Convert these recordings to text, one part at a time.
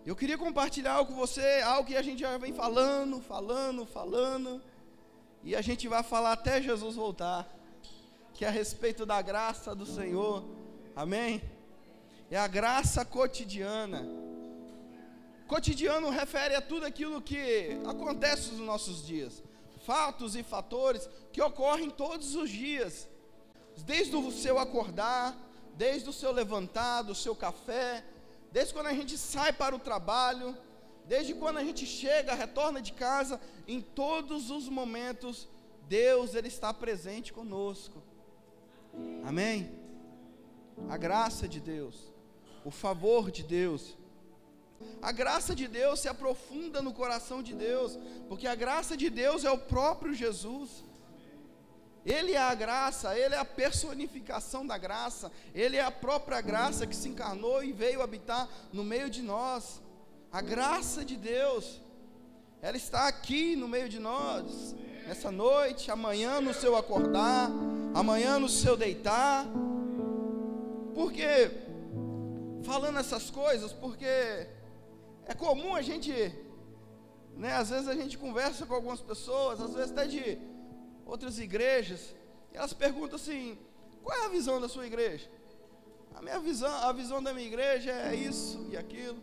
Eu queria compartilhar algo com você, algo que a gente já vem falando, e a gente vai falar até Jesus voltar, que é a respeito da graça do Senhor, amém? É a graça cotidiana. Cotidiano refere a tudo aquilo que acontece nos nossos dias, fatos e fatores que ocorrem todos os dias, desde o seu acordar, desde o seu levantar, do seu café, desde quando a gente sai para o trabalho, desde quando a gente chega, retorna de casa, em todos os momentos, Deus, Ele está presente conosco, amém? A graça de Deus, o favor de Deus, a graça de Deus se aprofunda no coração de Deus, porque a graça de Deus é o próprio Jesus. Ele é a graça, Ele é a personificação da graça, Ele é a própria graça que se encarnou e veio habitar no meio de nós. A graça de Deus, ela está aqui no meio de nós, nessa noite, amanhã no seu acordar, amanhã no seu deitar. Porque, falando essas coisas, porque é comum a gente, às vezes a gente conversa com algumas pessoas, às vezes até de outras igrejas, e elas perguntam assim: qual é a visão da sua igreja? A visão da minha igreja é isso e aquilo.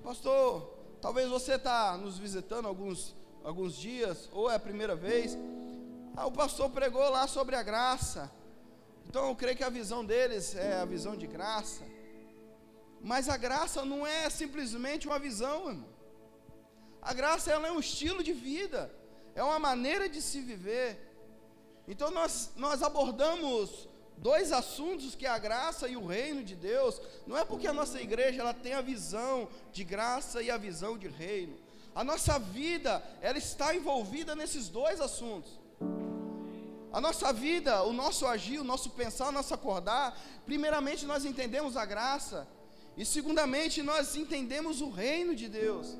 Pastor, talvez você está nos visitando alguns dias, ou é a primeira vez. O pastor pregou lá sobre a graça, então eu creio que a visão deles é a visão de graça. Mas a graça não é simplesmente uma visão, irmão. A graça, ela é um estilo de vida, é uma maneira de se viver. Então nós abordamos dois assuntos, que é a graça e o reino de Deus. Não é porque a nossa igreja ela tem a visão de graça e a visão de reino. A nossa vida, ela está envolvida nesses dois assuntos. A nossa vida, o nosso agir, o nosso pensar, o nosso acordar, primeiramente nós entendemos a graça, e segundamente nós entendemos o reino de Deus.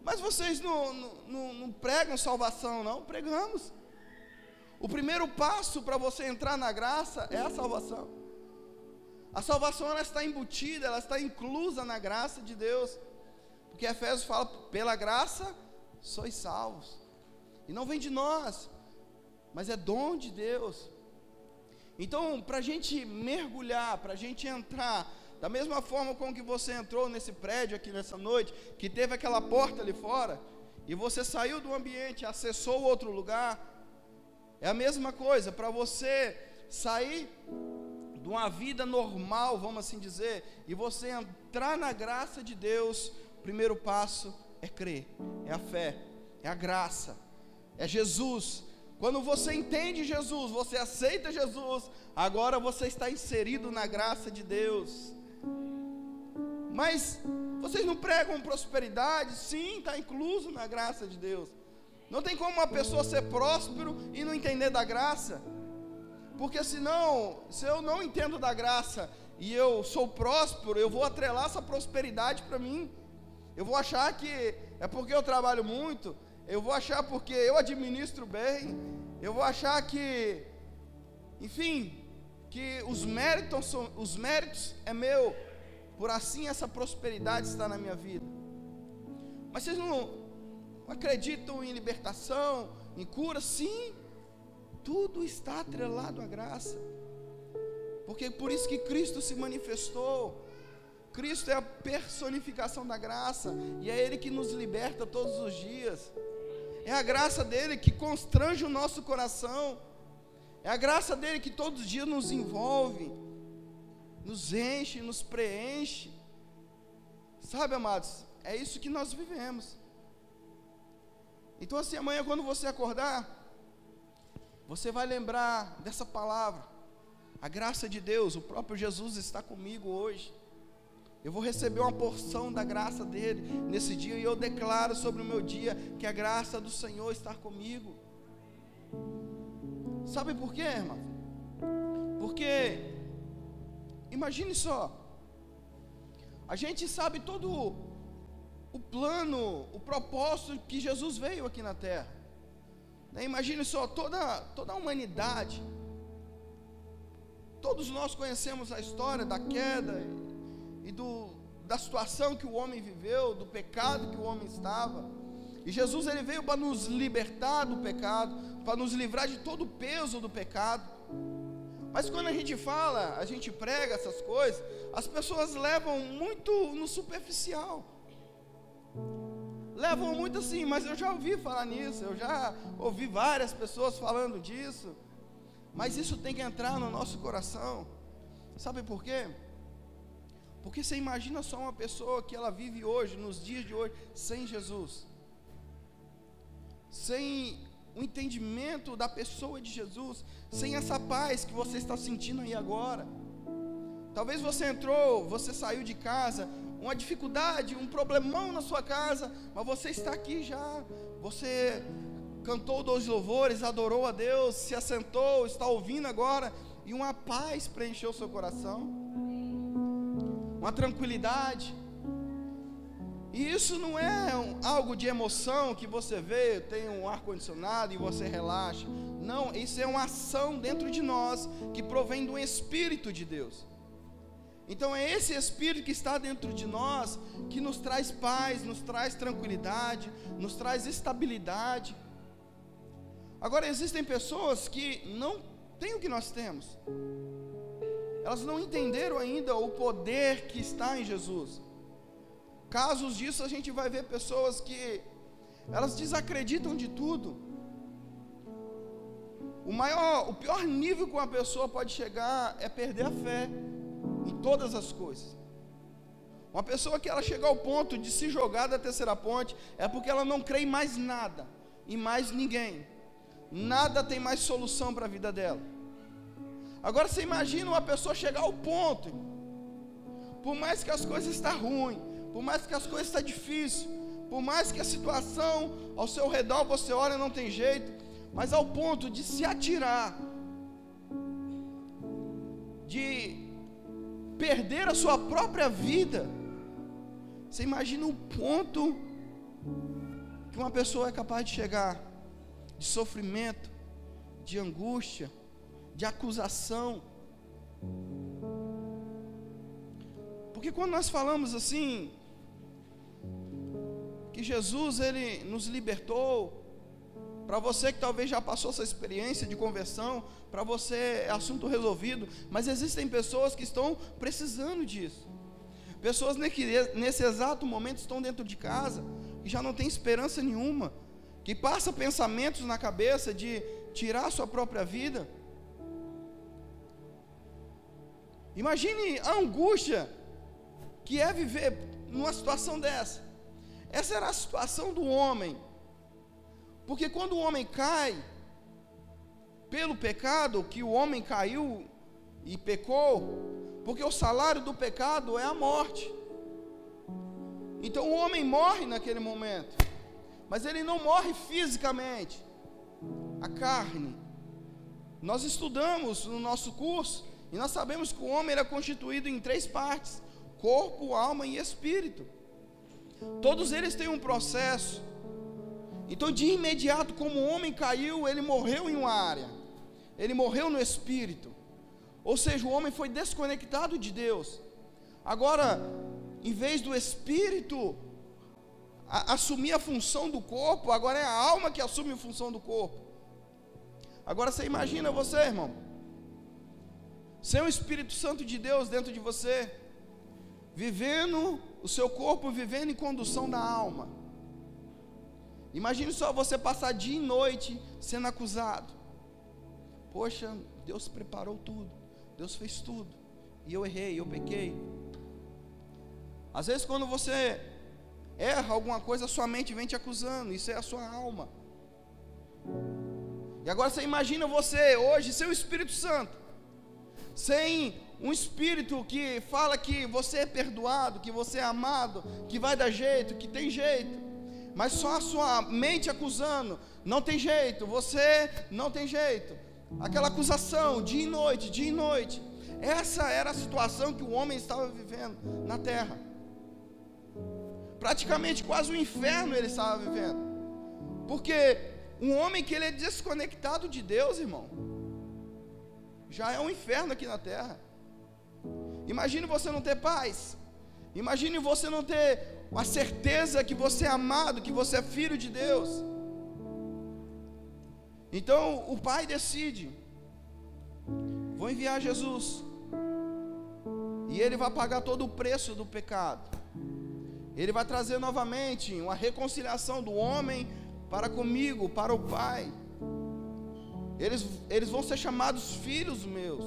Mas vocês não pregam salvação, não? Pregamos. O primeiro passo para você entrar na graça é a salvação. A salvação, ela está embutida, ela está inclusa na graça de Deus, porque Efésios fala: pela graça sois salvos, e não vem de nós, mas é dom de Deus. Então, para a gente mergulhar, para a gente entrar, da mesma forma como que você entrou nesse prédio aqui nessa noite, que teve aquela porta ali fora, e você saiu do ambiente, acessou outro lugar, é a mesma coisa, para você sair de uma vida normal, vamos assim dizer, e você entrar na graça de Deus, o primeiro passo é crer, é a fé, é a graça, é Jesus. Quando você entende Jesus, você aceita Jesus, agora você está inserido na graça de Deus. Mas vocês não pregam prosperidade? Sim, está incluso na graça de Deus. Não tem como uma pessoa ser próspero e não entender da graça, porque senão, se eu não entendo da graça e eu sou próspero, eu vou atrelar essa prosperidade para mim. Eu vou achar que é porque eu trabalho muito, eu vou achar porque eu administro bem, eu vou achar que, enfim, que os méritos é meu, por assim essa prosperidade está na minha vida. Mas vocês não acreditam em libertação, em cura? Sim, tudo está atrelado à graça, porque por isso que Cristo se manifestou. Cristo é a personificação da graça, e é Ele que nos liberta todos os dias. É a graça dele que constrange o nosso coração, é a graça dele que todos os dias nos envolve, nos enche, nos preenche. Sabe, amados, é isso que nós vivemos. Então assim, amanhã quando você acordar, você vai lembrar dessa palavra: a graça de Deus, o próprio Jesus está comigo hoje. Eu vou receber uma porção da graça dele nesse dia, e eu declaro sobre o meu dia que a graça do Senhor está comigo. Sabe por quê, irmão? Porque imagine só, a gente sabe todo o plano, o propósito que Jesus veio aqui na terra. Imagine só, toda a humanidade, todos nós conhecemos a história da queda e da situação que o homem viveu, do pecado que o homem estava. E Jesus, ele veio para nos libertar do pecado, para nos livrar de todo o peso do pecado. Mas quando a gente fala, a gente prega essas coisas, as pessoas levam muito no superficial. Levam muito assim, mas eu já ouvi falar nisso, eu já ouvi várias pessoas falando disso. Mas isso tem que entrar no nosso coração. Sabe por quê? Porque você imagina só uma pessoa que ela vive hoje, nos dias de hoje, sem Jesus, sem o entendimento da pessoa de Jesus, sem essa paz que você está sentindo aí agora. Talvez você entrou, você saiu de casa, uma dificuldade, um problemão na sua casa, mas você está aqui já, você cantou 2 louvores, adorou a Deus, se assentou, está ouvindo agora, e uma paz preencheu o seu coração, uma tranquilidade. E isso não é algo de emoção que você vê, tem um ar-condicionado e você relaxa. Não, isso é uma ação dentro de nós que provém do Espírito de Deus. Então é esse Espírito que está dentro de nós que nos traz paz, nos traz tranquilidade, nos traz estabilidade. Agora existem pessoas que não têm o que nós temos. Elas não entenderam ainda o poder que está em Jesus. Casos disso a gente vai ver pessoas que elas desacreditam de tudo. O pior nível que uma pessoa pode chegar é perder a fé em todas as coisas. Uma pessoa que ela chega ao ponto de se jogar da terceira ponte é porque ela não crê em mais nada, em mais ninguém. Nada tem mais solução para a vida dela. Agora você imagina uma pessoa chegar ao ponto, por mais que as coisas estão ruins, por mais que as coisas estão difíceis, por mais que a situação ao seu redor você olha não tem jeito, mas ao ponto de se atirar, de perder a sua própria vida. Você imagina o ponto que uma pessoa é capaz de chegar, de sofrimento, de angústia, de acusação. Porque quando nós falamos assim, que Jesus, ele nos libertou, para você que talvez já passou essa experiência de conversão, para você é assunto resolvido, mas existem pessoas que estão precisando disso. Pessoas nesse exato momento estão dentro de casa, que já não tem esperança nenhuma, que passa pensamentos na cabeça de tirar a sua própria vida. Imagine a angústia que é viver numa situação dessa. Essa era a situação do homem, porque quando o homem cai, pelo pecado, que o homem caiu e pecou, porque o salário do pecado é a morte. Então o homem morre naquele momento, mas ele não morre fisicamente, a carne. Nós estudamos no nosso curso, e nós sabemos que o homem era constituído em 3 partes: corpo, alma e espírito. Todos eles têm um processo. Então de imediato, como o homem caiu, ele morreu em uma área, ele morreu no espírito, ou seja, o homem foi desconectado de Deus. Agora, em vez do espírito assumir a função do corpo, agora é a alma que assume a função do corpo. Agora você imagina você, irmão, sem o Espírito Santo de Deus dentro de você, vivendo o seu corpo, vivendo em condução da alma. Imagine só você passar dia e noite sendo acusado. Poxa, Deus preparou tudo, Deus fez tudo, e eu errei, eu pequei. Às vezes quando você erra alguma coisa, sua mente vem te acusando, isso é a sua alma. E agora você imagina você hoje sem o Espírito Santo, sem um Espírito que fala que você é perdoado, que você é amado, que vai dar jeito, que tem jeito, mas só a sua mente acusando, não tem jeito, você não tem jeito, aquela acusação dia e noite, dia e noite. Essa era a situação que o homem estava vivendo na terra, praticamente quase um inferno ele estava vivendo, porque um homem que ele é desconectado de Deus, irmão, já é um inferno aqui na terra. Imagine você não ter paz, Imagine você não ter a certeza que você é amado, que você é filho de Deus. Então o Pai decide: vou enviar Jesus, e Ele vai pagar todo o preço do pecado. Ele vai trazer novamente uma reconciliação do homem para comigo, para o Pai. Eles vão ser chamados filhos meus.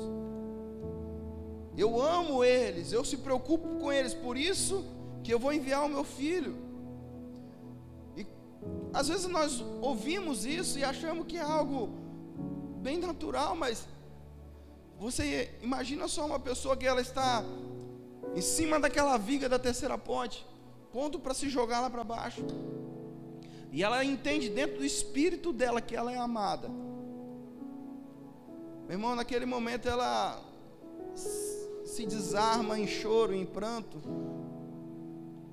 Eu amo eles, eu se preocupo com eles, por isso que eu vou enviar o meu filho. E às vezes nós ouvimos isso e achamos que é algo bem natural, mas você imagina só uma pessoa que ela está em cima daquela viga da terceira ponte, ponto para se jogar lá para baixo, e ela entende dentro do espírito dela que ela é amada. Meu irmão, naquele momento ela se desarma em choro, em pranto,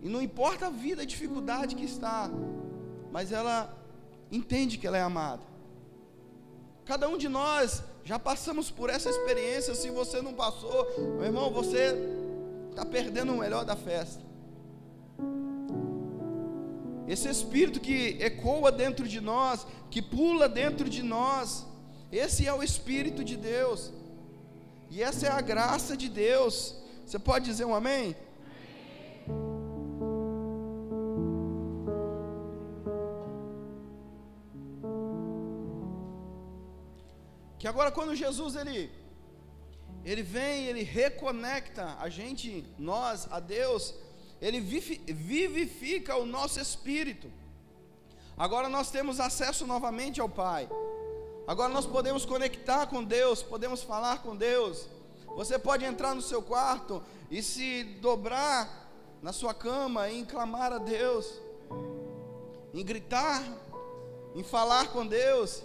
e não importa a vida, a dificuldade que está, mas ela entende que ela é amada. Cada um de nós já passamos por essa experiência. Se você não passou, meu irmão, você está perdendo o melhor da festa. Esse Espírito que ecoa dentro de nós, que pula dentro de nós, esse é o Espírito de Deus, e essa é a graça de Deus. Você pode dizer um amém? Que agora, quando Jesus ele vem, ele reconecta a gente, nós, a Deus, ele vivifica o nosso espírito. Agora nós temos acesso novamente ao Pai. Agora nós podemos conectar com Deus, podemos falar com Deus. Você pode entrar no seu quarto e se dobrar na sua cama e clamar a Deus, em gritar, em falar com Deus.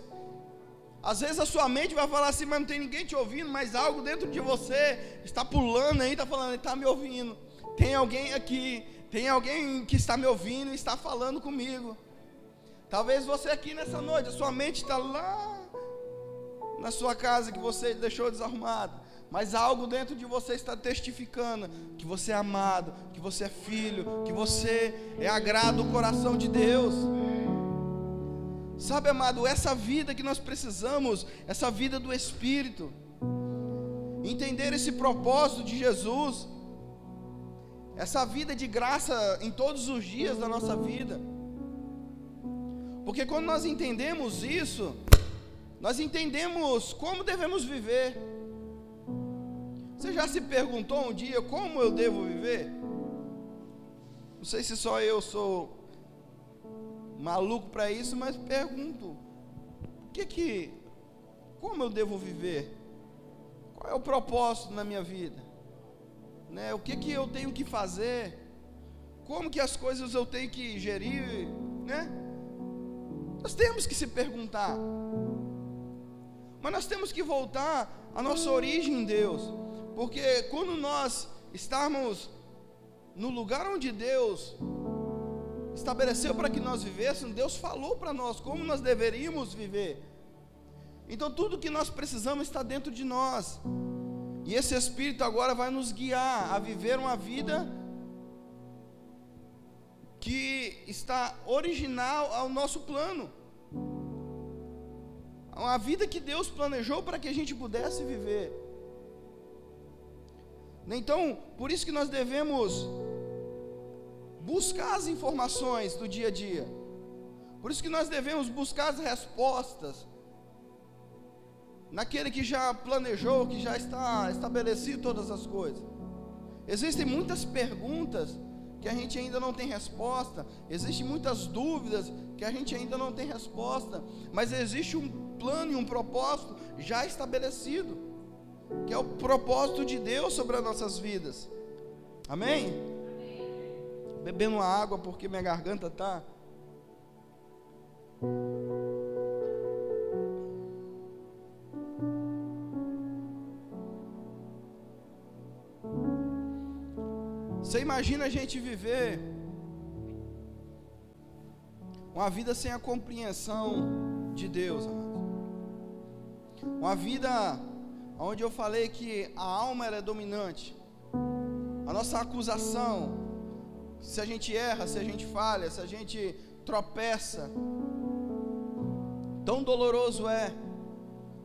Às vezes a sua mente vai falar assim, mas não tem ninguém te ouvindo, mas algo dentro de você está pulando aí, está falando, ele está me ouvindo. Tem alguém aqui, tem alguém que está me ouvindo e está falando comigo. Talvez você aqui nessa noite, a sua mente está lá na sua casa que você deixou desarrumada, mas algo dentro de você está testificando que você é amado, que você é filho, que você é agrado do coração de Deus. Sabe, amado, essa vida que nós precisamos, essa vida do Espírito, entender esse propósito de Jesus, essa vida de graça em todos os dias da nossa vida, porque quando nós entendemos isso, nós entendemos como devemos viver. Você já se perguntou um dia como eu devo viver? Não sei se só eu sou maluco para isso, mas pergunto: como eu devo viver? Qual é o propósito na minha vida? Né? O que eu tenho que fazer? Como que as coisas eu tenho que gerir? Né? Nós temos que se perguntar. Mas nós temos que voltar à nossa origem em Deus, porque quando nós estamos no lugar onde Deus estabeleceu para que nós vivêssemos, Deus falou para nós como nós deveríamos viver. Então tudo que nós precisamos está dentro de nós, e esse Espírito agora vai nos guiar a viver uma vida que está original ao nosso plano, uma vida que Deus planejou para que a gente pudesse viver. Então, por isso que nós devemos buscar as informações do dia a dia, por isso que nós devemos buscar as respostas naquele que já planejou, que já está estabelecido todas as coisas. Existem muitas perguntas que a gente ainda não tem resposta, existem muitas dúvidas que a gente ainda não tem resposta, mas existe um plano e um propósito já estabelecido, que é o propósito de Deus sobre as nossas vidas. Amém? Bebendo uma água porque minha garganta está. Você imagina a gente viver uma vida sem a compreensão de Deus, amado. Uma vida onde eu falei que a alma era dominante, a nossa acusação, se a gente erra, se a gente falha, se a gente tropeça. Tão doloroso é,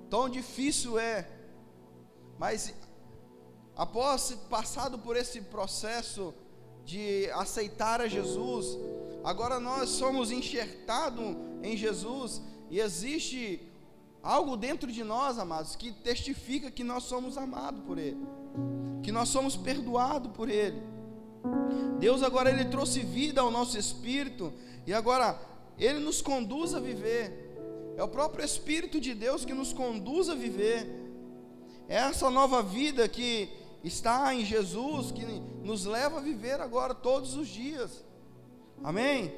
tão difícil é, mas após passado por esse processo de aceitar a Jesus, agora nós somos enxertados em Jesus, e existe algo dentro de nós, amados, que testifica que nós somos amados por Ele, que nós somos perdoados por Ele. Deus agora Ele trouxe vida ao nosso espírito, e agora Ele nos conduz a viver. É o próprio Espírito de Deus que nos conduz a viver. É essa nova vida que está em Jesus, que nos leva a viver agora todos os dias. Amém?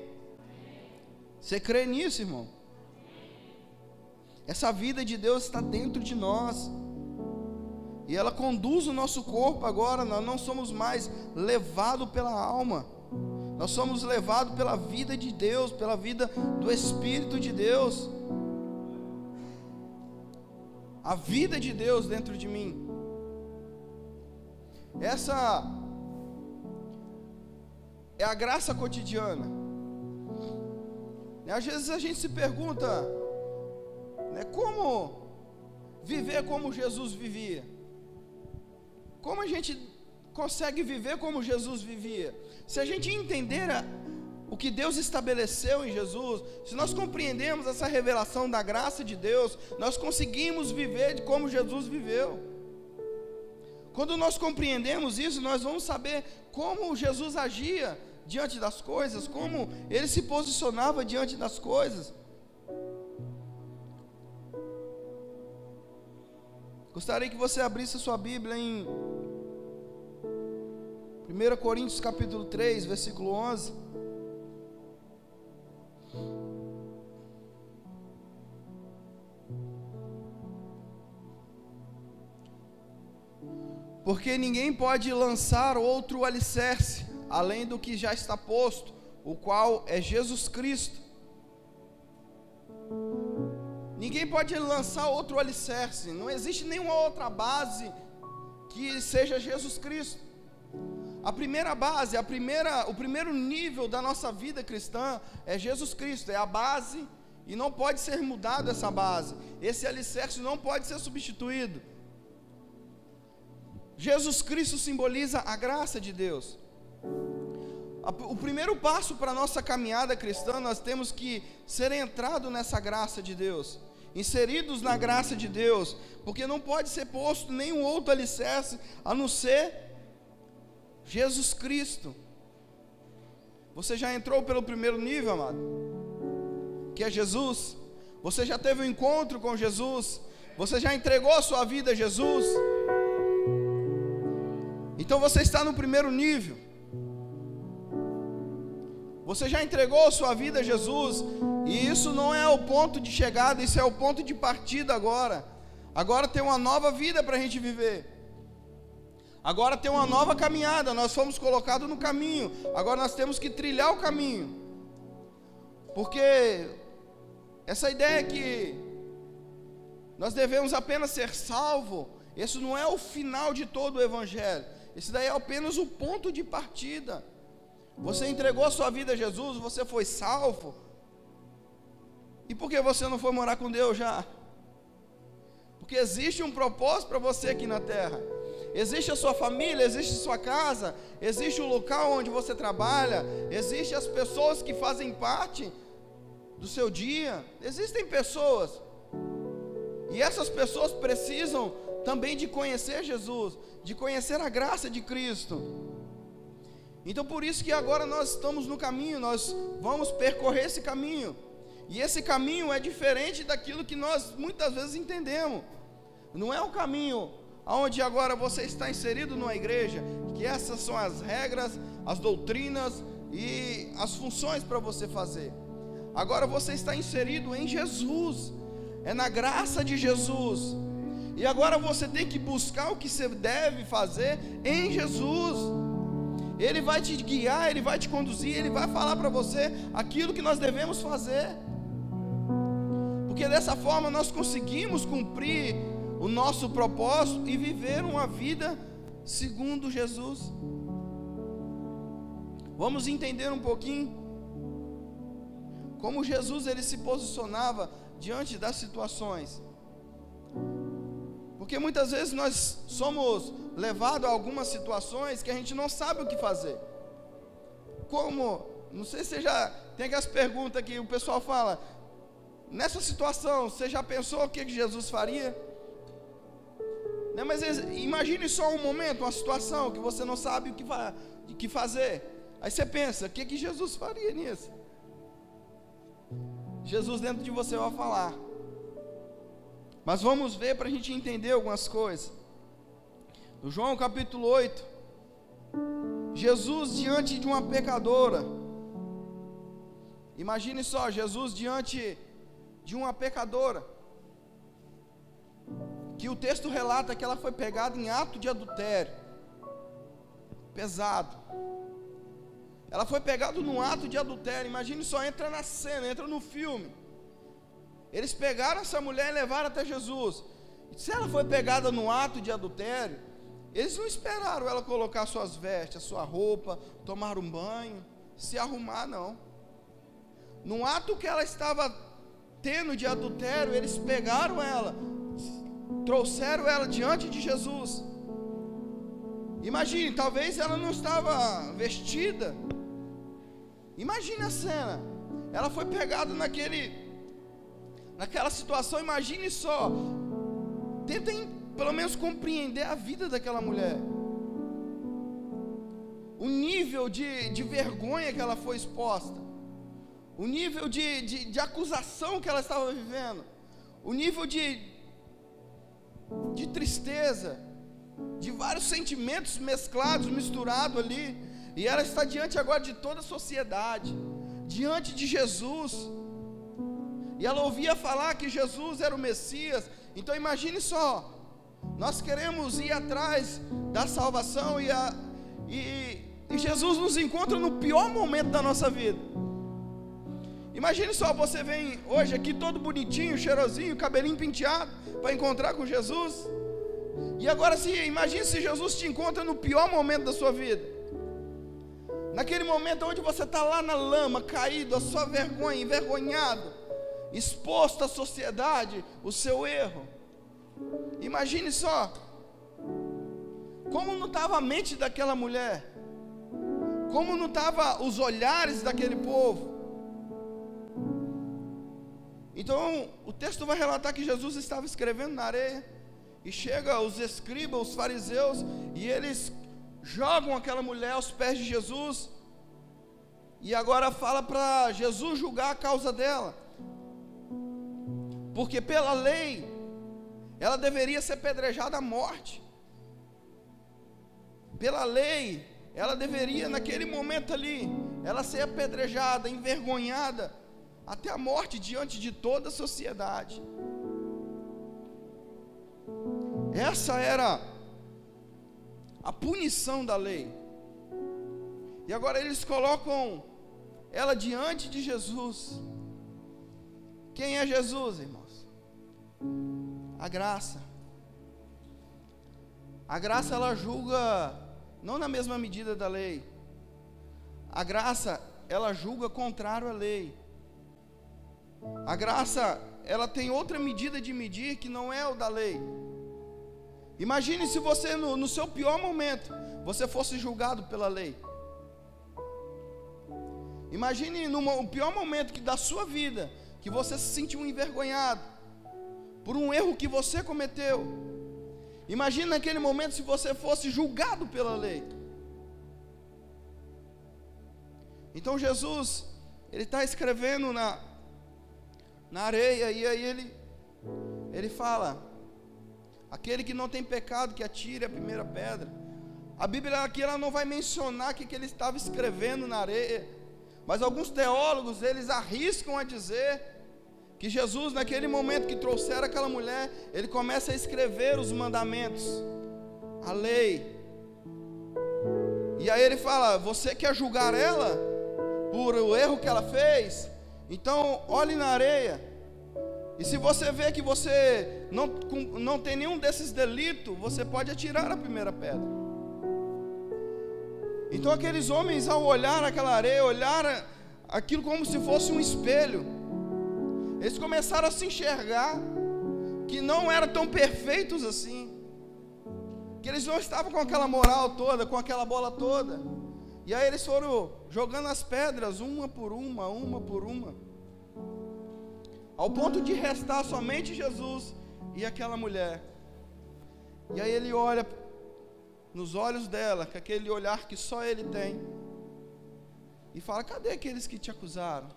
Você crê nisso, irmão? Essa vida de Deus está dentro de nós, e ela conduz o nosso corpo agora. Nós não somos mais levados pela alma, nós somos levados pela vida de Deus, pela vida do Espírito de Deus. A vida de Deus dentro de mim. Essa é a graça cotidiana. Às vezes a gente se pergunta, né, como viver como Jesus vivia? Como a gente consegue viver como Jesus vivia? Se a gente entender o que Deus estabeleceu em Jesus, se nós compreendemos essa revelação da graça de Deus, nós conseguimos viver como Jesus viveu. Quando nós compreendemos isso, nós vamos saber como Jesus agia diante das coisas, como Ele se posicionava diante das coisas. Gostaria que você abrisse a sua Bíblia em 1 Coríntios capítulo 3, versículo 11. Porque ninguém pode lançar outro alicerce, além do que já está posto, o qual é Jesus Cristo. Ninguém pode lançar outro alicerce, não existe nenhuma outra base que seja Jesus Cristo. A primeira base, o primeiro nível da nossa vida cristã é Jesus Cristo, é a base, e não pode ser mudado essa base. Esse alicerce não pode ser substituído. Jesus Cristo simboliza a graça de Deus. O primeiro passo para a nossa caminhada cristã, nós temos que ser entrados nessa graça de Deus, inseridos na graça de Deus, porque não pode ser posto nenhum outro alicerce a não ser Jesus Cristo. Você já entrou pelo primeiro nível, amado, que é Jesus? Você já teve um encontro com Jesus? Você já entregou a sua vida a Jesus? Então você está no primeiro nível. Você já entregou a sua vida a Jesus, e isso não é o ponto de chegada, isso é o ponto de partida agora. Agora tem uma nova vida para a gente viver. Agora tem uma nova caminhada, nós fomos colocados no caminho, agora nós temos que trilhar o caminho. Porque essa ideia que nós devemos apenas ser salvos, isso não é o final de todo o Evangelho. Esse daí é apenas o ponto de partida. Você entregou a sua vida a Jesus, você foi salvo. E por que você não foi morar com Deus já? Porque existe um propósito para você aqui na terra. Existe a sua família, existe a sua casa, existe o local onde você trabalha, existe as pessoas que fazem parte do seu dia. Existem pessoas, e essas pessoas precisam também de conhecer Jesus, de conhecer a graça de Cristo. Então por isso que agora nós estamos no caminho, nós vamos percorrer esse caminho, e esse caminho é diferente daquilo que nós muitas vezes entendemos. Não é um caminho onde agora você está inserido numa igreja, que essas são as regras, as doutrinas e as funções para você fazer. Agora você está inserido em Jesus, é na graça de Jesus. E agora você tem que buscar o que você deve fazer em Jesus. Ele vai te guiar, Ele vai te conduzir, Ele vai falar para você aquilo que nós devemos fazer. Porque dessa forma nós conseguimos cumprir o nosso propósito e viver uma vida segundo Jesus. Vamos entender um pouquinho como Jesus ele se posicionava diante das situações. Porque muitas vezes nós somos levados a algumas situações que a gente não sabe o que fazer. Como, não sei se você já tem aquelas perguntas que o pessoal fala: nessa situação, você já pensou o que Jesus faria? Né? Mas imagine só um momento, uma situação que você não sabe o que fazer. Aí você pensa: o que Jesus faria nisso? Jesus dentro de você vai falar. Mas vamos ver para a gente entender algumas coisas. No João capítulo 8, Jesus diante de uma pecadora. Imagine só, Jesus diante de uma pecadora, que o texto relata que ela foi pegada em ato de adultério. Pesado. Ela foi pegada num ato de adultério. Imagine só, entra na cena, entra no filme. Eles pegaram essa mulher e levaram até Jesus. Se ela foi pegada num ato de adultério, eles não esperaram ela colocar suas vestes, a sua roupa, tomar um banho, se arrumar, não. No ato que ela estava tendo de adultério, eles pegaram ela, trouxeram ela diante de Jesus. Imagine, talvez ela não estava vestida. Imagine a cena. Ela foi pegada naquela situação. Imagine só. Tentem pelo menos compreender a vida daquela mulher. O nível de vergonha que ela foi exposta. O nível de acusação que ela estava vivendo. O nível de tristeza, de vários sentimentos mesclados, misturados ali. E ela está diante agora de toda a sociedade, diante de Jesus. E ela ouvia falar que Jesus era o Messias. Então imagine só, nós queremos ir atrás da salvação e Jesus nos encontra no pior momento da nossa vida. Imagine só, você vem hoje aqui todo bonitinho, cheirosinho, cabelinho penteado, para encontrar com Jesus. E agora imagine se Jesus te encontra no pior momento da sua vida. Naquele momento onde você está lá na lama, caído, a sua vergonha, envergonhado, exposto à sociedade, o seu erro. Imagine só, como não estava a mente daquela mulher, como não estavam os olhares daquele povo. Então o texto vai relatar que Jesus estava escrevendo na areia, e chega os escribas, os fariseus, e eles jogam aquela mulher aos pés de Jesus, e agora fala para Jesus julgar a causa dela, porque pela lei ela deveria ser apedrejada à morte. Pela lei ela deveria, naquele momento ali, ela ser apedrejada, envergonhada até a morte diante de toda a sociedade. Essa era a punição da lei. E agora eles colocam ela diante de Jesus. Quem é Jesus, irmãos? A graça. A graça, ela julga não na mesma medida da lei. A graça, ela julga contrário à lei. A graça, ela tem outra medida de medir que não é o da lei. Imagine se você no seu pior momento, você fosse julgado pela lei. Imagine no pior momento da sua vida, que você se sentiu envergonhado por um erro que você cometeu. Imagine naquele momento se você fosse julgado pela lei. Então Jesus, ele está escrevendo na areia, e aí ele fala: aquele que não tem pecado, que atire a primeira pedra. A Bíblia aqui, ela não vai mencionar o que ele estava escrevendo na areia, mas alguns teólogos, eles arriscam a dizer que Jesus, naquele momento que trouxeram aquela mulher, ele começa a escrever os mandamentos, a lei. E aí ele fala: você quer julgar ela por o erro que ela fez? Então olhe na areia, e se você vê que você não tem nenhum desses delitos, você pode atirar a primeira pedra. Então aqueles homens, ao olhar aquela areia, olharam aquilo como se fosse um espelho. Eles começaram a se enxergar que não eram tão perfeitos assim, que eles não estavam com aquela moral toda, com aquela bola toda. E aí eles foram jogando as pedras, uma por uma, ao ponto de restar somente Jesus e aquela mulher. E aí ele olha nos olhos dela, com aquele olhar que só ele tem, e fala: cadê aqueles que te acusaram?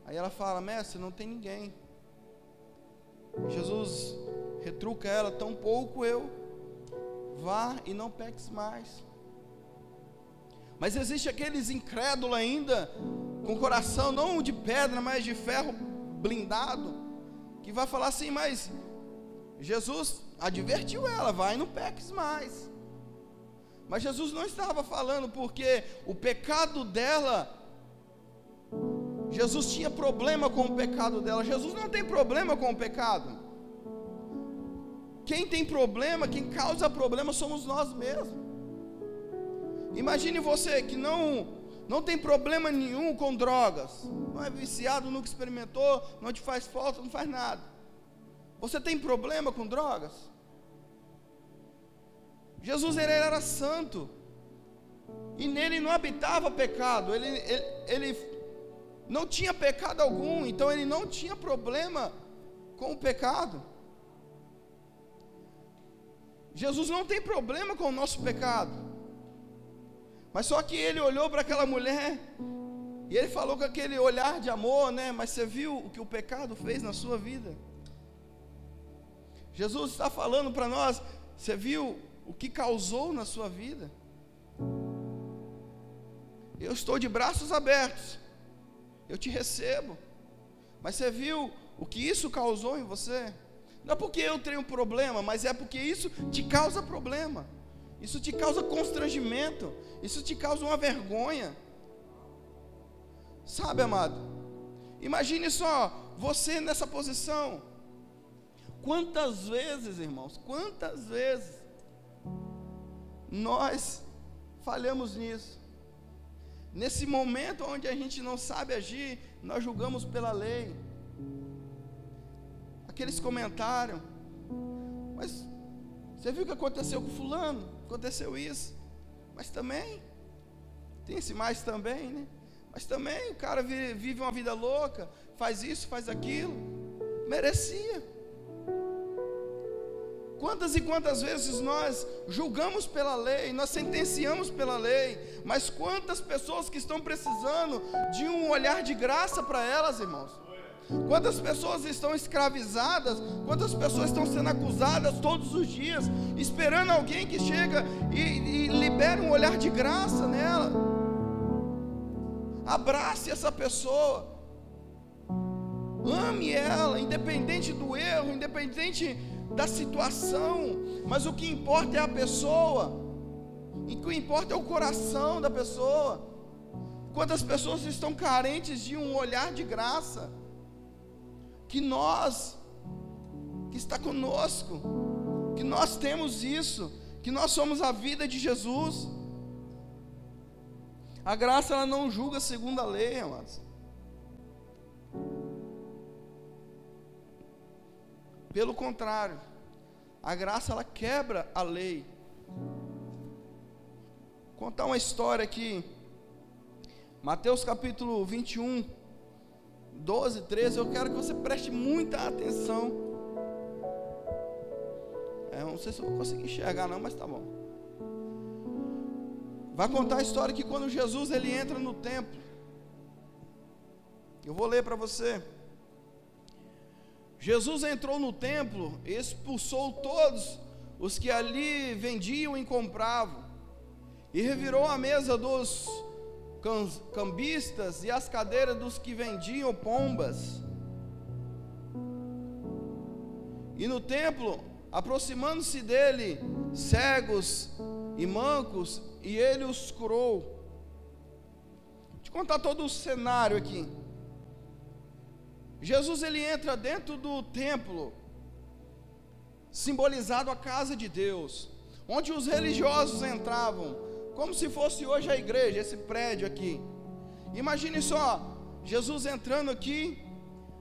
Aí ela fala: mestre, não tem ninguém. Jesus retruca ela: tampouco eu, vá e não peques mais. Mas existe aqueles incrédulos ainda, com coração não de pedra, mas de ferro blindado, que vai falar assim: mas Jesus advertiu ela, vai e não peques mais. Mas Jesus não estava falando porque o pecado dela, Jesus tinha problema com o pecado dela. Jesus não tem problema com o pecado. Quem tem problema, quem causa problema somos nós mesmos. Imagine você que não tem problema nenhum com drogas, não é viciado, nunca experimentou, não te faz falta, não faz nada. Você tem problema com drogas? Jesus, ele era santo, e nele não habitava pecado, ele não tinha pecado algum, então ele não tinha problema com o pecado. Jesus não tem problema com o nosso pecado, mas só que ele olhou para aquela mulher, e ele falou com aquele olhar de amor, né? Mas você viu o que o pecado fez na sua vida? Jesus está falando para nós: você viu o que causou na sua vida? Eu estou de braços abertos, eu te recebo, mas você viu o que isso causou em você? Não é porque eu tenho problema, mas é porque isso te causa problema, isso te causa constrangimento, isso te causa uma vergonha. Sabe, amado, imagine só, você nessa posição. Quantas vezes, irmãos, quantas vezes nós falhamos nisso? Nesse momento onde a gente não sabe agir, nós julgamos pela lei. Aqueles comentários: mas você viu o que aconteceu com fulano? Aconteceu isso. Mas também, tem esse mais também, né? Mas também o cara vive uma vida louca, faz isso, faz aquilo, merecia. Quantas e quantas vezes nós julgamos pela lei, nós sentenciamos pela lei, mas quantas pessoas que estão precisando de um olhar de graça para elas, irmãos? Quantas pessoas estão escravizadas, quantas pessoas estão sendo acusadas todos os dias, esperando alguém que chega e libere um olhar de graça nela. Abrace essa pessoa, ame ela, independente do erro, independente da situação, mas o que importa é a pessoa, e o que importa é o coração da pessoa. Quantas pessoas estão carentes de um olhar de graça, que nós, que está conosco, que nós temos isso, que nós somos a vida de Jesus. A graça, ela não julga segundo a lei, amados. Pelo contrário, a graça, ela quebra a lei. Vou contar uma história aqui, Mateus capítulo 21, 12, 13, eu quero que você preste muita atenção. Eu não sei se eu vou conseguir enxergar não, mas tá bom. Vai contar a história que quando Jesus ele entra no templo, eu vou ler para você. Jesus entrou no templo e expulsou todos os que ali vendiam e compravam, e revirou a mesa dos cambistas e as cadeiras dos que vendiam pombas. E no templo, aproximando-se dele cegos e mancos, e ele os curou. Vou te contar todo o cenário aqui. Jesus ele entra dentro do templo, simbolizado a casa de Deus, onde os religiosos entravam como se fosse hoje a igreja, esse prédio aqui. Imagine só, Jesus entrando aqui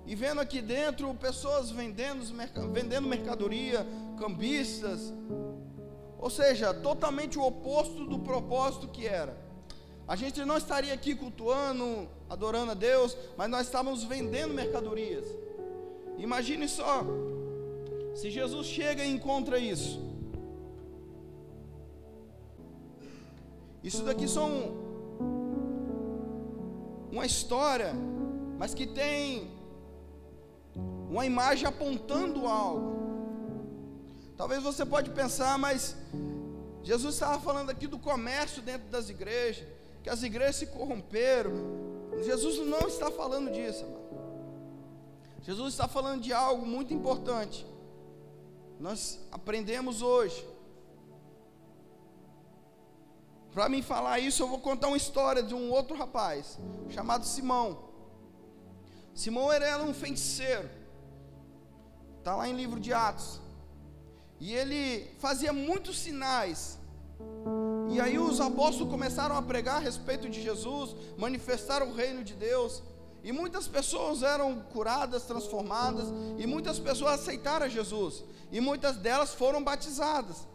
e vendo aqui dentro pessoas vendendo mercadoria, cambistas, ou seja, totalmente o oposto do propósito que era. A gente não estaria aqui cultuando, adorando a Deus, mas nós estávamos vendendo mercadorias. Imagine só, se Jesus chega e encontra isso. Isso daqui são uma história, mas que tem uma imagem apontando algo. Talvez você pode pensar, mas Jesus estava falando aqui do comércio dentro das igrejas, que as igrejas se corromperam. Jesus não está falando disso, amado. Jesus está falando de algo muito importante. Nós aprendemos hoje. Para mim falar isso, eu vou contar uma história de um outro rapaz, chamado Simão. Simão era um feiticeiro. Está lá em livro de Atos. E ele fazia muitos sinais. E aí os apóstolos começaram a pregar a respeito de Jesus, manifestaram o reino de Deus, e muitas pessoas eram curadas, transformadas, e muitas pessoas aceitaram Jesus, e muitas delas foram batizadas.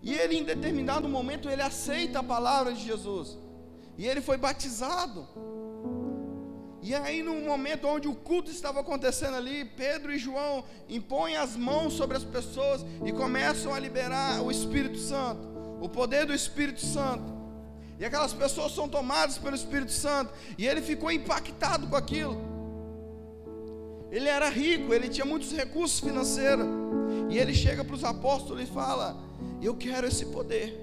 E ele, em determinado momento, ele aceita a palavra de Jesus, e ele foi batizado. E aí, no momento onde o culto estava acontecendo ali, Pedro e João impõem as mãos sobre as pessoas e começam a liberar o Espírito Santo, o poder do Espírito Santo. E aquelas pessoas são tomadas pelo Espírito Santo, e ele ficou impactado com aquilo. Ele era rico, ele tinha muitos recursos financeiros, e ele chega para os apóstolos e fala: eu quero esse poder.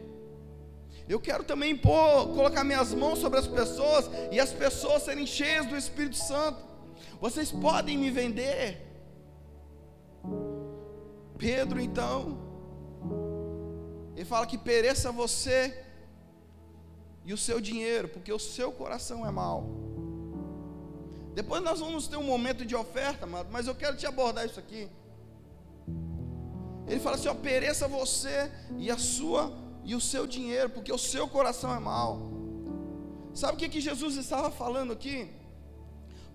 Eu quero também colocar minhas mãos sobre as pessoas e as pessoas serem cheias do Espírito Santo. Vocês podem me vender? Pedro, então, ele fala que pereça você e o seu dinheiro, porque o seu coração é mau. Depois nós vamos ter um momento de oferta, amado, mas eu quero te abordar isso aqui. Ele fala assim: ó, pereça você e o seu dinheiro, porque o seu coração é mau. Sabe o que Jesus estava falando aqui?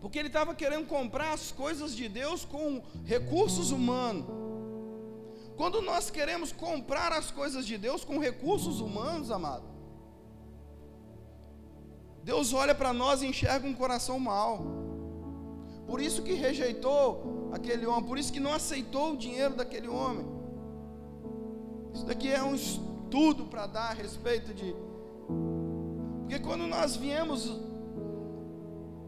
Porque ele estava querendo comprar as coisas de Deus com recursos humanos. Quando nós queremos comprar as coisas de Deus com recursos humanos, amado, Deus olha para nós e enxerga um coração mau. Por isso que rejeitou aquele homem, por isso que não aceitou o dinheiro daquele homem. Isso daqui é um tudo para dar a respeito de... Porque quando nós viemos,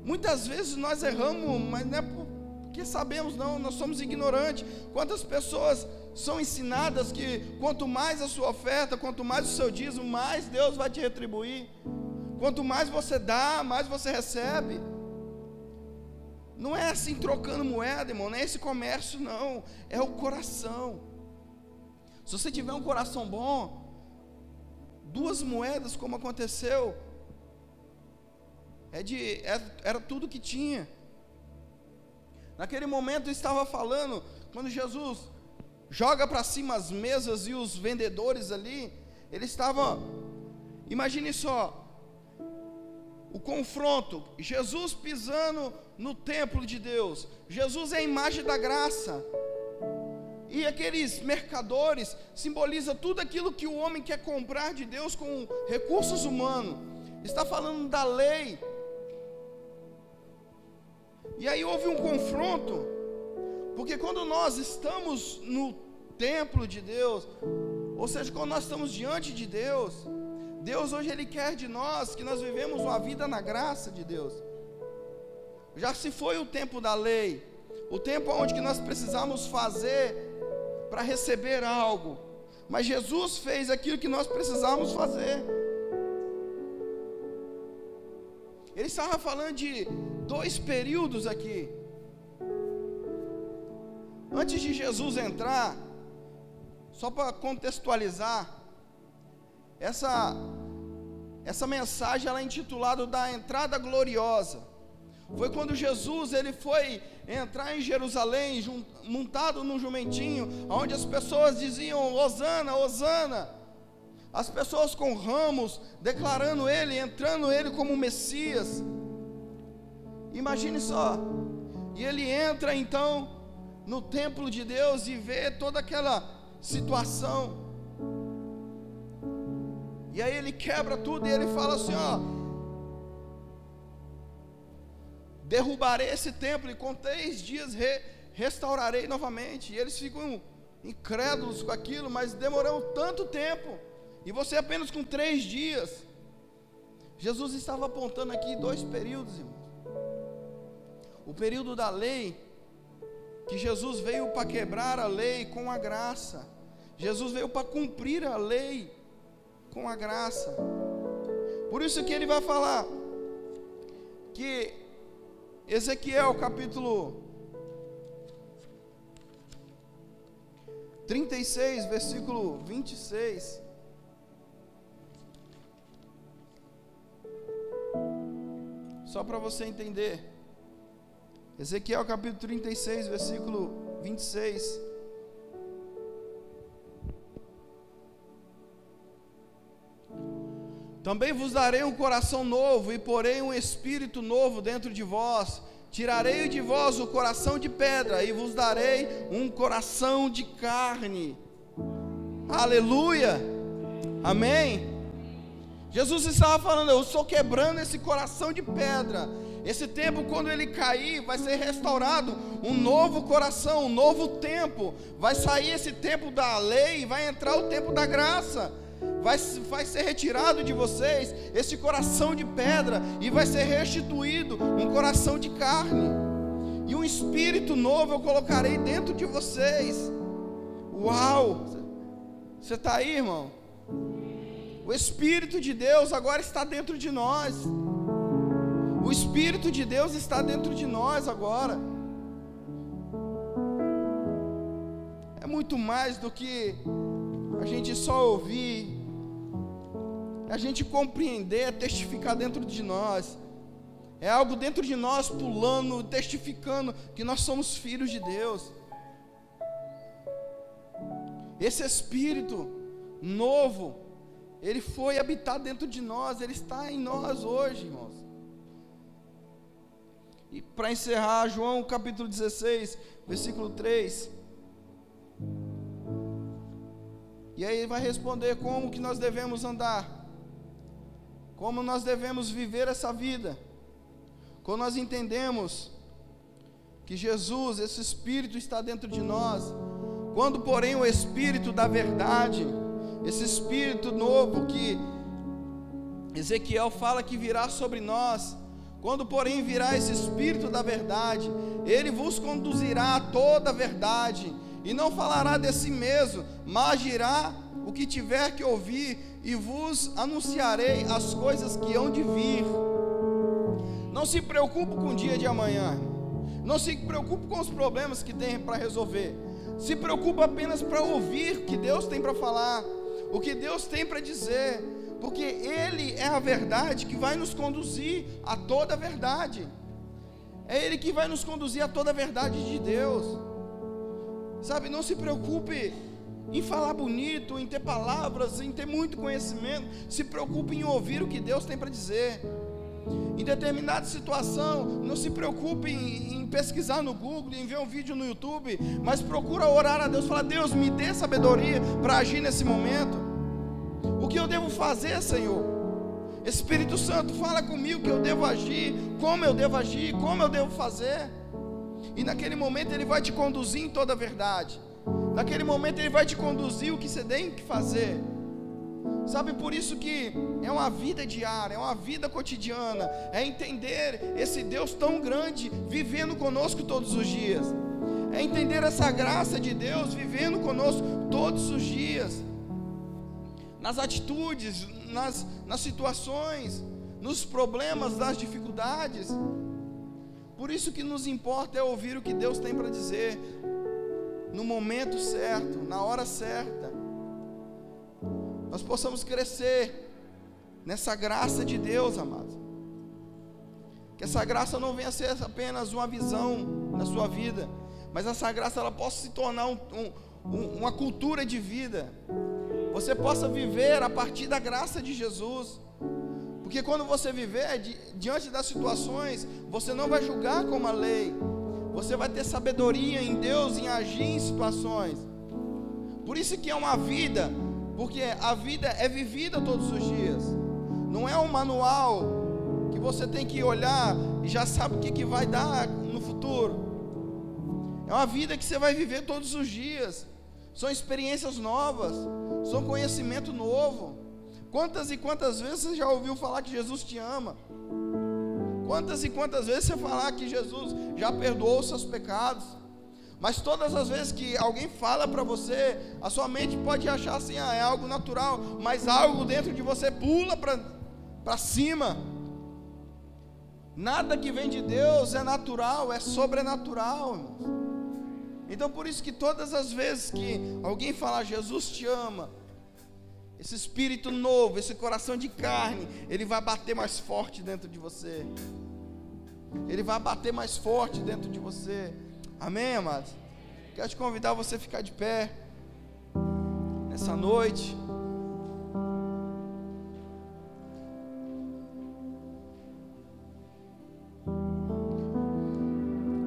muitas vezes nós erramos, mas não é porque sabemos, não, nós somos ignorantes. Quantas pessoas são ensinadas que quanto mais a sua oferta, quanto mais o seu dízimo, mais Deus vai te retribuir. Quanto mais você dá, mais você recebe. Não é assim trocando moeda, irmão, não é esse comércio, não, é o coração. Se você tiver um coração bom, 2 moedas, como aconteceu, era tudo que tinha. Naquele momento eu estava falando, quando Jesus joga para cima as mesas e os vendedores ali, eles estavam, imagine só, o confronto, Jesus pisando no templo de Deus. Jesus é a imagem da graça. E aqueles mercadores simbolizam tudo aquilo que o homem quer comprar de Deus com recursos humanos. Está falando da lei. E aí houve um confronto, porque quando nós estamos no templo de Deus, ou seja, quando nós estamos diante de Deus, Deus hoje Ele quer de nós que nós vivemos uma vida na graça de Deus. Já se foi o tempo da lei, o tempo onde que nós precisamos fazer para receber algo, mas Jesus fez aquilo que nós precisamos fazer. Ele estava falando de 2 períodos aqui. Antes de Jesus entrar, só para contextualizar, essa mensagem ela é intitulada da entrada gloriosa. Foi quando Jesus ele foi entrar em Jerusalém, montado num jumentinho, onde as pessoas diziam: Hosana, Hosana. as pessoas com ramos, declarando Ele, entrando Ele como Messias. Imagine só, e ele entra então no templo de Deus e vê toda aquela situação, e aí ele quebra tudo e ele fala assim, ó: derrubarei esse templo e com 3 dias restaurarei novamente. E eles ficam incrédulos com aquilo, mas demorou tanto tempo, e você apenas com 3 dias. Jesus estava apontando aqui 2 períodos, irmãos. O período da lei, que Jesus veio para quebrar a lei com a graça. Jesus veio para cumprir a lei com a graça. Por isso que ele vai falar que Ezequiel capítulo 36, versículo 26. Só para você entender. Ezequiel capítulo 36, versículo 26. Também vos darei um coração novo, e porei um espírito novo dentro de vós. Tirarei de vós o coração de pedra, e vos darei um coração de carne. Aleluia, amém. Jesus estava falando: eu estou quebrando esse coração de pedra. Esse tempo, quando ele cair, vai ser restaurado um novo coração, um novo tempo. Vai sair esse tempo da lei, vai entrar o tempo da graça. Vai ser retirado de vocês esse coração de pedra, e vai ser restituído um coração de carne, e um espírito novo eu colocarei dentro de vocês. Uau! Você está aí, irmão? O Espírito de Deus agora está dentro de nós. O Espírito de Deus está dentro de nós agora. É muito mais do que a gente só ouvir, a gente compreender, testificar dentro de nós. É algo dentro de nós pulando, testificando que nós somos filhos de Deus. Esse Espírito novo, ele foi habitar dentro de nós, ele está em nós hoje, irmãos. E para encerrar, João capítulo 16, versículo 3. E aí ele vai responder como que nós devemos andar, como nós devemos viver essa vida. Quando nós entendemos que Jesus, esse Espírito está dentro de nós, quando porém o Espírito da verdade, esse Espírito novo que Ezequiel fala que virá sobre nós, quando porém virá esse Espírito da verdade, ele vos conduzirá a toda a verdade, e não falará de si mesmo, mas dirá o que tiver que ouvir, e vos anunciarei as coisas que hão de vir. Não se preocupe com o dia de amanhã, não se preocupe com os problemas que tem para resolver, se preocupe apenas para ouvir o que Deus tem para falar, o que Deus tem para dizer, porque Ele é a verdade que vai nos conduzir a toda a verdade. É Ele que vai nos conduzir a toda a verdade de Deus. Sabe, não se preocupe em falar bonito, em ter palavras, em ter muito conhecimento. Se preocupe em ouvir o que Deus tem para dizer. Em determinada situação, não se preocupe em pesquisar no Google, em ver um vídeo no YouTube, mas procura orar a Deus, falar: Deus, me dê sabedoria para agir nesse momento. O que eu devo fazer, Senhor? Espírito Santo, fala comigo que eu devo agir, como eu devo agir, como eu devo fazer. E naquele momento Ele vai te conduzir em toda a verdade. Naquele momento Ele vai te conduzir o que você tem que fazer. Sabe, por isso que é uma vida diária, é uma vida cotidiana, é entender esse Deus tão grande vivendo conosco todos os dias, é entender essa graça de Deus vivendo conosco todos os dias, nas atitudes, nas situações, nos problemas, nas dificuldades. Por isso que nos importa é ouvir o que Deus tem para dizer, no momento certo, na hora certa. Nós possamos crescer nessa graça de Deus, amados. Que essa graça não venha a ser apenas uma visão na sua vida, mas essa graça ela possa se tornar uma cultura de vida. você possa viver a partir da graça de Jesus. Porque quando você viver diante das situações, você não vai julgar como a lei. Você vai ter sabedoria em Deus em agir em situações. Por isso que é uma vida, porque a vida é vivida todos os dias. Não é um manual que você tem que olhar e já sabe o que vai dar no futuro. É uma vida que você vai viver todos os dias. São experiências novas, são conhecimento novo. Quantas e quantas vezes você já ouviu falar que Jesus te ama? Quantas e quantas vezes você falar que Jesus já perdoou os seus pecados? Mas todas as vezes que alguém fala para você, a sua mente pode achar assim, é algo natural, mas algo dentro de você pula para cima. Nada que vem de Deus é natural, é sobrenatural, irmãos. Então por isso que todas as vezes que alguém falar Jesus te ama, esse espírito novo, esse coração de carne, ele vai bater mais forte dentro de você. Ele vai bater mais forte dentro de você. Amém, amados? Quero te convidar a você ficar de pé nessa noite.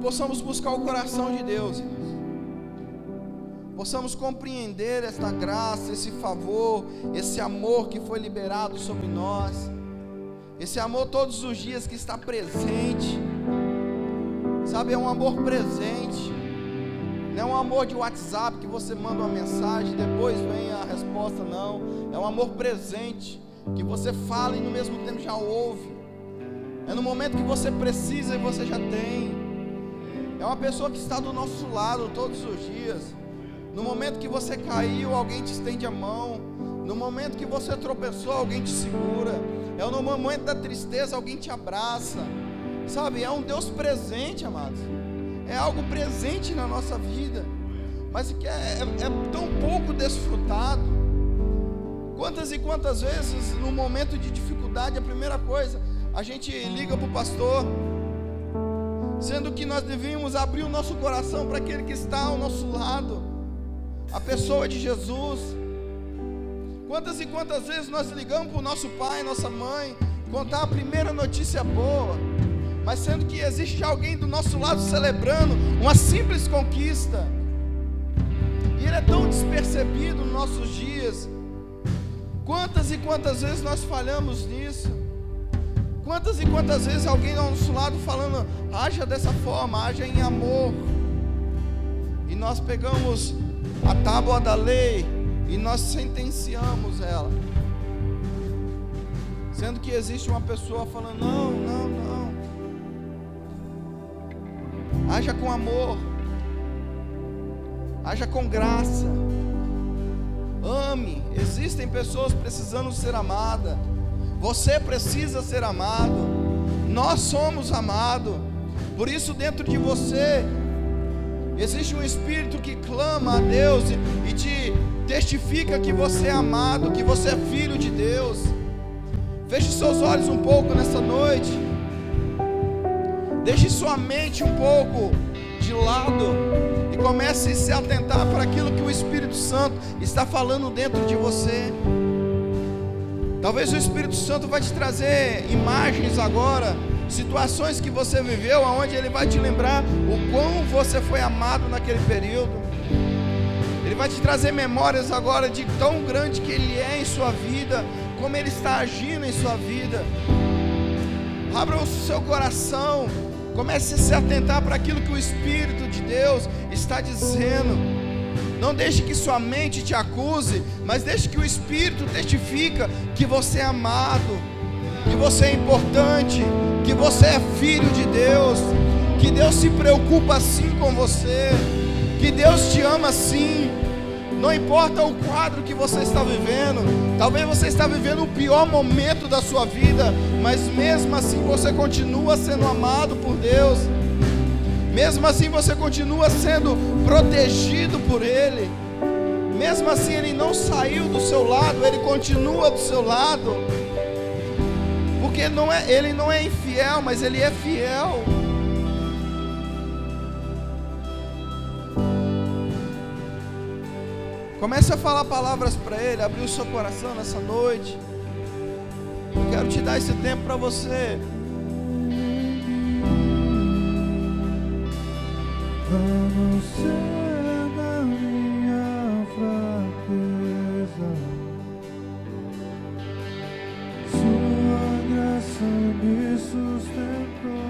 Possamos buscar o coração de Deus, irmãos. Possamos compreender esta graça, esse favor, esse amor que foi liberado sobre nós, esse amor todos os dias que está presente, sabe, é um amor presente, não é um amor de WhatsApp que você manda uma mensagem e depois vem a resposta, não, é um amor presente, que você fala e no mesmo tempo já ouve, é no momento que você precisa e você já tem, é uma pessoa que está do nosso lado todos os dias. No momento que você caiu, alguém te estende a mão. No momento que você tropeçou, alguém te segura. É no momento da tristeza, alguém te abraça. Sabe, é um Deus presente, amados. É algo presente na nossa vida, mas que é tão pouco desfrutado. Quantas e quantas vezes, no momento de dificuldade, a primeira coisa, a gente liga para o pastor, sendo que nós devíamos abrir o nosso coração para aquele que está ao nosso lado, a pessoa de Jesus. Quantas e quantas vezes nós ligamos para o nosso pai, nossa mãe, contar a primeira notícia boa, mas sendo que existe alguém do nosso lado celebrando uma simples conquista, e ele é tão despercebido nos nossos dias. Quantas e quantas vezes nós falhamos nisso? Quantas e quantas vezes alguém ao nosso lado falando, haja dessa forma, haja em amor, e nós pegamos a tábua da lei e nós sentenciamos ela, sendo que existe uma pessoa falando, não, haja com amor, haja com graça, ame. Existem pessoas precisando ser amadas, você precisa ser amado, nós somos amados. Por isso dentro de você existe um espírito que clama a Deus e te testifica que você é amado, que você é filho de Deus. Feche seus olhos um pouco nessa noite, deixe sua mente um pouco de lado e comece a se atentar para aquilo que o Espírito Santo está falando dentro de você. Talvez o Espírito Santo vai te trazer imagens agora, situações que você viveu, aonde ele vai te lembrar o quão você foi amado naquele período. Ele vai te trazer memórias agora de tão grande que ele é em sua vida, como ele está agindo em sua vida. Abra o seu coração, comece a se atentar para aquilo que o Espírito de Deus está dizendo. Não deixe que sua mente te acuse, mas deixe que o Espírito testifica que você é amado, que você é importante, que você é filho de Deus, que Deus se preocupa assim com você, que Deus te ama assim. Não importa o quadro que você está vivendo, talvez você está vivendo o pior momento da sua vida, mas mesmo assim você continua sendo amado por Deus, mesmo assim você continua sendo protegido por Ele, mesmo assim Ele não saiu do seu lado, Ele continua do seu lado, porque Ele não é infiel, mas Ele é fiel. Comece a falar palavras para Ele, abrir o seu coração nessa noite. Eu quero te dar esse tempo para você. Vamos ser da minha fraqueza, sua graça me sustentou,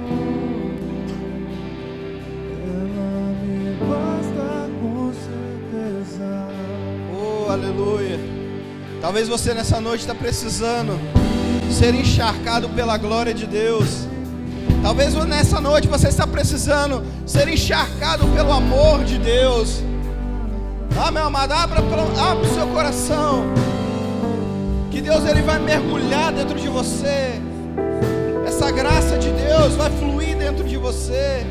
ela me basta com certeza. Oh, aleluia. Talvez você nessa noite está precisando ser encharcado pela glória de Deus. Talvez nessa noite você está precisando ser encharcado pelo amor de Deus. Ah, meu amado, abra o seu coração, que Deus ele vai mergulhar dentro de você. Essa graça de Deus vai fluir dentro de você.